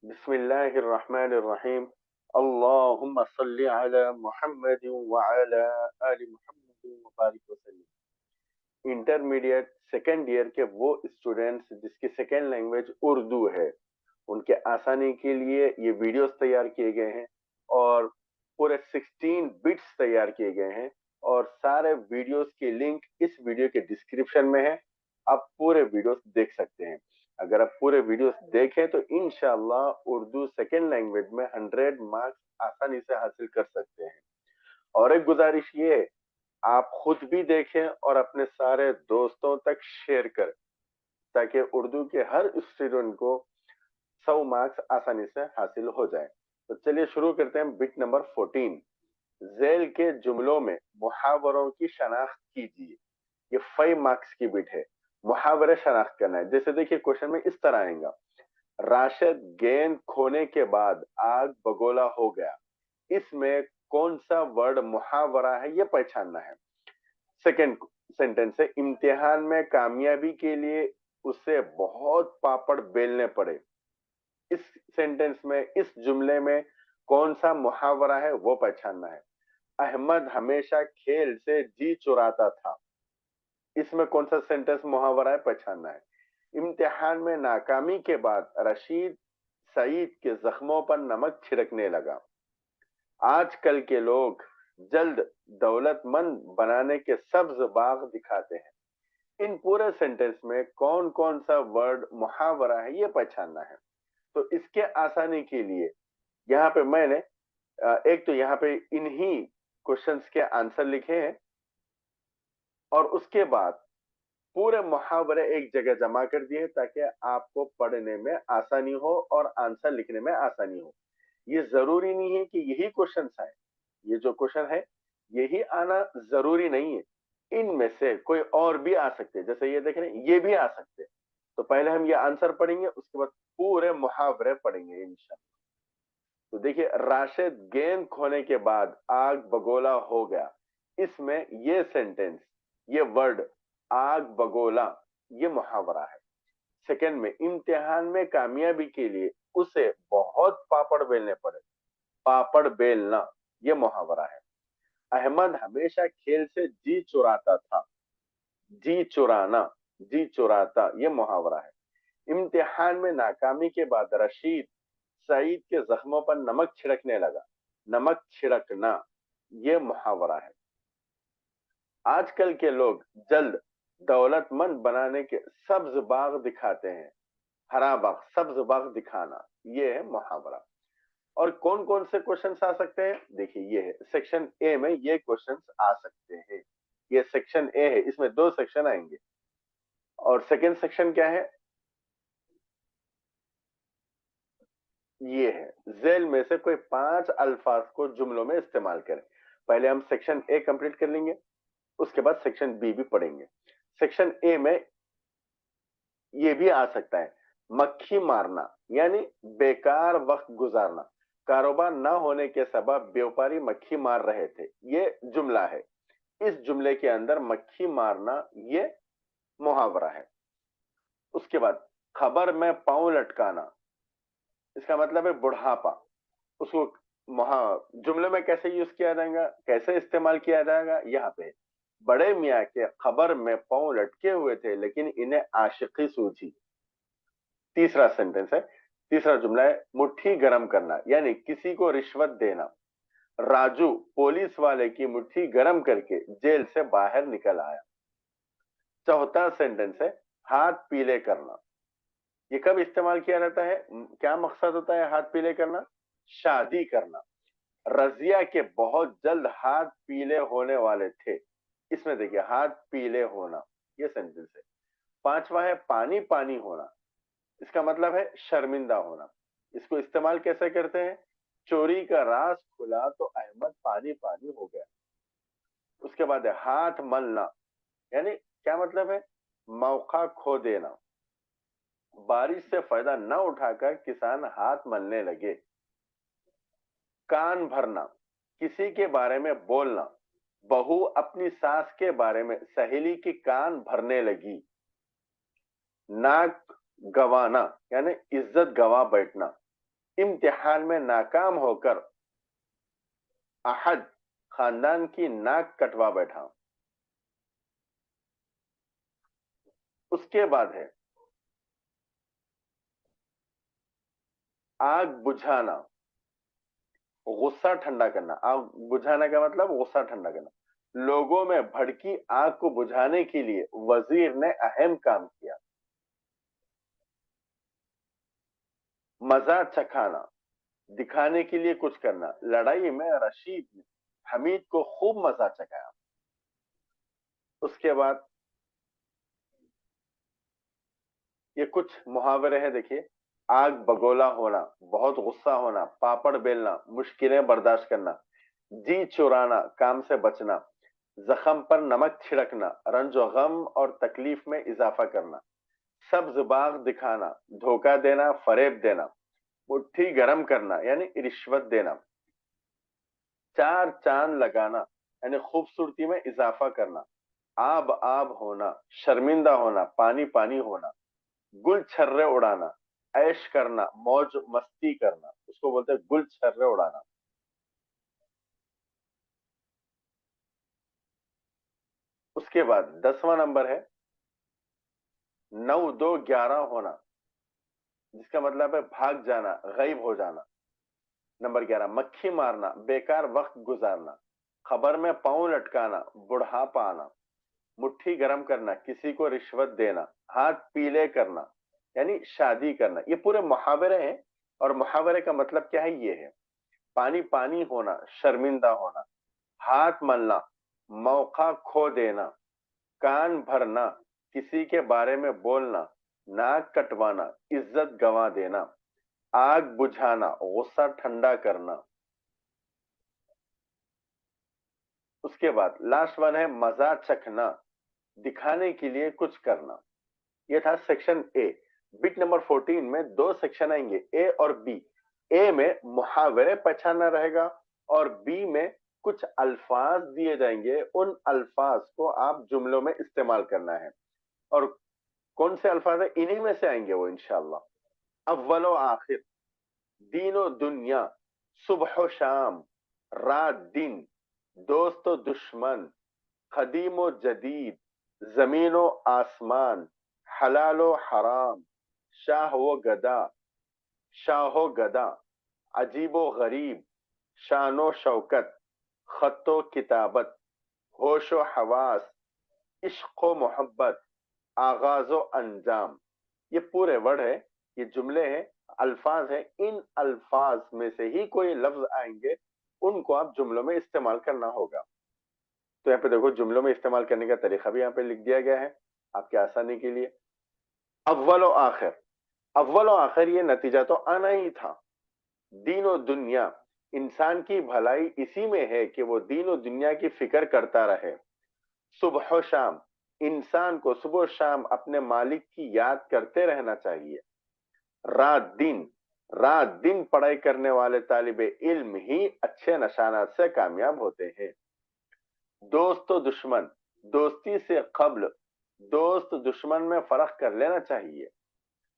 बिस्मिल्लाहिर्रहमानिर्रहीम। अल्लाहुम्मा सल्ली अला मुहम्मद व अला आलि मुहम्मद व बारिक वसल्लम। इंटरमीडिएट सेकेंड ईयर के वो स्टूडेंट्स जिसकी सेकेंड लैंग्वेज उर्दू है, उनके आसानी के लिए ये वीडियोस तैयार किए गए हैं और पूरे 16 बिट्स तैयार किए गए हैं और सारे वीडियोस के लिंक इस वीडियो के डिस्क्रिप्शन में है। आप पूरे वीडियोस देख सकते हैं। अगर आप पूरे वीडियोस देखें तो इंशाल्लाह उर्दू सेकेंड लैंग्वेज में 100 मार्क्स आसानी से हासिल कर सकते हैं। और एक गुजारिश ये है, आप खुद भी देखें और अपने सारे दोस्तों तक शेयर करें ताकि उर्दू के हर स्टूडेंट को 100 मार्क्स आसानी से हासिल हो जाए। तो चलिए शुरू करते हैं। बिट नंबर 14, झेल के जुमलों में मुहावरों की शनाख्त कीजिए। ये 5 मार्क्स की बिट है। मुहावरे शनाख्त करना है। जैसे देखिए क्वेश्चन में इस तरह आएगा, राशिद गेंद खोने के बाद आग बगोला हो गया। इसमें कौन सा वर्ड मुहावरा है ये पहचानना है। सेकंड सेंटेंस है, इम्तिहान में कामयाबी के लिए उसे बहुत पापड़ बेलने पड़े। इस सेंटेंस में, इस जुमले में कौन सा मुहावरा है वो पहचानना है। अहमद हमेशा खेल से जी चुराता था। इसमें कौन सा सेंटेंस मुहावरा है पहचानना है। इम्तिहान में नाकामी के बाद रशीद सईद के जख्मों पर नमक छिड़कने लगा। आजकल के लोग जल्द दौलतमंद बनाने के सब्ज बाग दिखाते हैं। इन पूरे सेंटेंस में कौन कौन सा वर्ड मुहावरा है ये पहचानना है। तो इसके आसानी के लिए यहाँ पे मैंने एक तो यहाँ पे इन्हीं क्वेश्चंस के आंसर लिखे हैं और उसके बाद पूरे मुहावरे एक जगह जमा कर दिए ताकि आपको पढ़ने में आसानी हो और आंसर लिखने में आसानी हो। ये जरूरी नहीं है कि यही क्वेश्चन आए। ये जो क्वेश्चन है यही आना जरूरी नहीं है। इनमें से कोई और भी आ सकते हैं। जैसे ये देख रहे हैं, ये भी आ सकते हैं। तो पहले हम ये आंसर पढ़ेंगे, उसके बाद पूरे मुहावरे पढ़ेंगे इंशाल्लाह। तो देखिए, राशिद गेंद खोने के बाद आग बगोला हो गया। इसमें ये सेंटेंस, ये वर्ड आग बगोला, ये मुहावरा है। सेकंड में, इम्तिहान में कामयाबी के लिए उसे बहुत पापड़ बेलने पड़े। पापड़ बेलना, ये मुहावरा है। अहमद हमेशा खेल से जी चुराता था। जी चुराना, जी चुराता, ये मुहावरा है। इम्तिहान में नाकामी के बाद रशीद सईद के जख्मों पर नमक छिड़कने लगा। नमक छिड़कना, ये मुहावरा है। आजकल के लोग जल्द दौलतमंद बनाने के सब्ज बाग दिखाते हैं। हरा बाग, सब्ज बाग दिखाना, ये है मुहावरा। और कौन कौन से क्वेश्चंस आ सकते हैं? देखिए, ये है सेक्शन ए में, ये क्वेश्चंस आ सकते हैं। ये सेक्शन ए है, इसमें 2 सेक्शन आएंगे। और सेकंड सेक्शन क्या है? ये है, झेल में से कोई 5 अल्फाज को जुमलों में इस्तेमाल करें। पहले हम सेक्शन ए कंप्लीट कर लेंगे, उसके बाद सेक्शन बी भी पढ़ेंगे। सेक्शन ए में ये भी आ सकता है, मक्खी मारना, यानी बेकार वक्त गुजारना। कारोबार न होने के सबब व्यापारी मक्खी मार रहे थे, ये जुमला है। इस जुमले के अंदर मक्खी मारना, ये मुहावरा है। उसके बाद खबर में पांव लटकाना, इसका मतलब है बुढ़ापा। उसको जुमले में कैसे यूज किया जाएगा, कैसे इस्तेमाल किया जाएगा, यहाँ पे बड़े मियाँ के खबर में पांव लटके हुए थे लेकिन इन्हें आशिकी सूझी। तीसरा सेंटेंस है, तीसरा जुमला है, मुट्ठी गर्म करना, यानी किसी को रिश्वत देना। राजू पुलिस वाले की मुट्ठी गर्म करके जेल से बाहर निकल आया। चौथा सेंटेंस है, हाथ पीले करना। ये कब इस्तेमाल किया जाता है, क्या मकसद होता है हाथ पीले करना? शादी करना। रजिया के बहुत जल्द हाथ पीले होने वाले थे। इसमें देखिए, हाथ पीले होना, ये सेंटेंस है। पांचवा है, पानी पानी होना। इसका मतलब है शर्मिंदा होना। इसको इस्तेमाल कैसे करते हैं? चोरी का राज खुला तो अहमद पानी पानी हो गया। उसके बाद है हाथ मलना, यानी क्या मतलब है? मौका खो देना। बारिश से फायदा न उठाकर किसान हाथ मलने लगे। कान भरना, किसी के बारे में बोलना। बहू अपनी सास के बारे में सहेली की कान भरने लगी। नाक गवाना, यानी इज्जत गवा बैठना। इम्तिहान में नाकाम होकर अहद खानदान की नाक कटवा बैठा। उसके बाद है आग बुझाना, गुस्सा ठंडा करना। आग बुझाना का मतलब गुस्सा ठंडा करना। लोगों में भड़की आग को बुझाने के लिए वजीर ने अहम काम किया। मजा चखाना, दिखाने के लिए कुछ करना। लड़ाई में रशीद ने हमीद को खूब मजा चखाया। उसके बाद ये कुछ मुहावरे हैं, देखिए। आग बगोला होना, बहुत गुस्सा होना, पापड़ बेलना, मुश्किलें बर्दाश्त करना, जी चुराना, काम से बचना, जख्म पर नमक छिड़कना, रंजो गम और तकलीफ में इजाफा करना, सब्ज बाग दिखाना, धोखा देना, फरेब देना, मुट्ठी गरम करना यानी रिश्वत देना, चार चांद लगाना यानी खूबसूरती में इजाफा करना, आब आब होना, शर्मिंदा होना, पानी पानी होना, गुल छर्रे उड़ाना, ऐश करना, मौज मस्ती करना, उसको बोलते हैं गुल छर्रे उड़ाना। उसके बाद 10वां नंबर है 9 2 11 होना, जिसका मतलब है भाग जाना, गायब हो जाना। नंबर 11 मक्खी मारना, बेकार वक्त गुजारना, खबर में पांव लटकाना, बुढ़ापा आना, मुट्ठी गरम करना, किसी को रिश्वत देना, हाथ पीले करना यानी शादी करना। ये पूरे मुहावरे हैं, और मुहावरे का मतलब क्या है, ये है पानी पानी होना, शर्मिंदा होना, हाथ मलना, मौका खो देना, कान भरना, किसी के बारे में बोलना, नाक कटवाना, इज्जत गंवा देना, आग बुझाना, गुस्सा ठंडा करना। उसके बाद लास्ट वन है मजा चखना, दिखाने के लिए कुछ करना। ये था सेक्शन ए। बिट नंबर 14 में दो सेक्शन आएंगे, ए और बी। ए में मुहावरे पहचानना रहेगा, और बी में कुछ अल्फाज दिए जाएंगे, उन अल्फाज को आप जुमलों में इस्तेमाल करना है। और कौन से अल्फाज है, इन्हीं में से आएंगे वो इंशाल्लाह। अव्वलो आखिर, दीनो दुनिया, सुबह शाम, रात दिन, दोस्त दुश्मन, कदीम जदीद, जमीनो आसमान, हलालो हराम, शाह व गदा, शाहो गदा, अजीबो गरीब, शानो शौकत, खत्तो किताबत, होशो हवास, इश्क मोहब्बत, आगाजो अंजाम। ये पूरे वर्ड है, ये जुमले हैं, अल्फाज है। इन अल्फाज में से ही कोई लफ्ज आएंगे, उनको आप जुमलों में इस्तेमाल करना होगा। तो यहाँ पे देखो, जुमलों में इस्तेमाल करने का तरीका भी यहाँ पे लिख दिया गया है आपके आसानी के लिए। अव्वल और आखिर, अव्वल और आखिर ये नतीजा तो आना ही था। दीन और दुनिया, इंसान की भलाई इसी में है कि वो दीन और दुनिया की फिक्र करता रहे। सुबह शाम, इंसान को सुबह शाम अपने मालिक की याद करते रहना चाहिए। रात दिन, रात दिन पढ़ाई करने वाले तालिबे इल्म ही अच्छे निशानात से कामयाब होते हैं। दोस्त और दुश्मन, दोस्ती से कब्ल दोस्त दुश्मन में फर्क कर लेना चाहिए।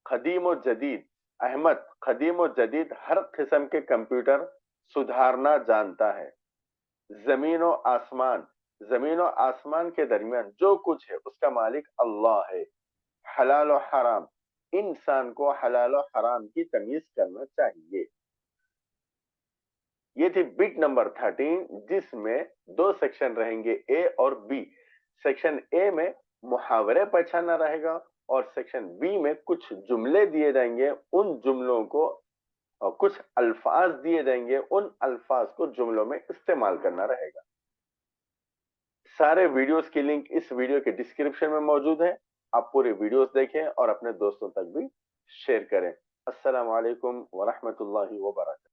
कदीम और जदीद, अहमद कदीम और जदीद हर किस्म के कंप्यूटर सुधारना जानता है। जमीन और आसमान, जमीन और आसमान के दरमियान जो कुछ है उसका मालिक अल्लाह है। हलाल और हराम, इंसान को हलाल और हराम की तमीज करना चाहिए। ये थी बिट नंबर 13, जिसमें दो सेक्शन रहेंगे, ए और बी। सेक्शन ए में मुहावरे पहचानना रहेगा, और सेक्शन बी में कुछ जुमले दिए जाएंगे, उन जुमलों को और कुछ अल्फाज दिए जाएंगे, उन अल्फाज को जुमलों में इस्तेमाल करना रहेगा। सारे वीडियोस की लिंक इस वीडियो के डिस्क्रिप्शन में मौजूद है। आप पूरे वीडियोस देखें और अपने दोस्तों तक भी शेयर करें। अस्सलाम वालेकुम व रहमतुल्लाहि व बरकातहू।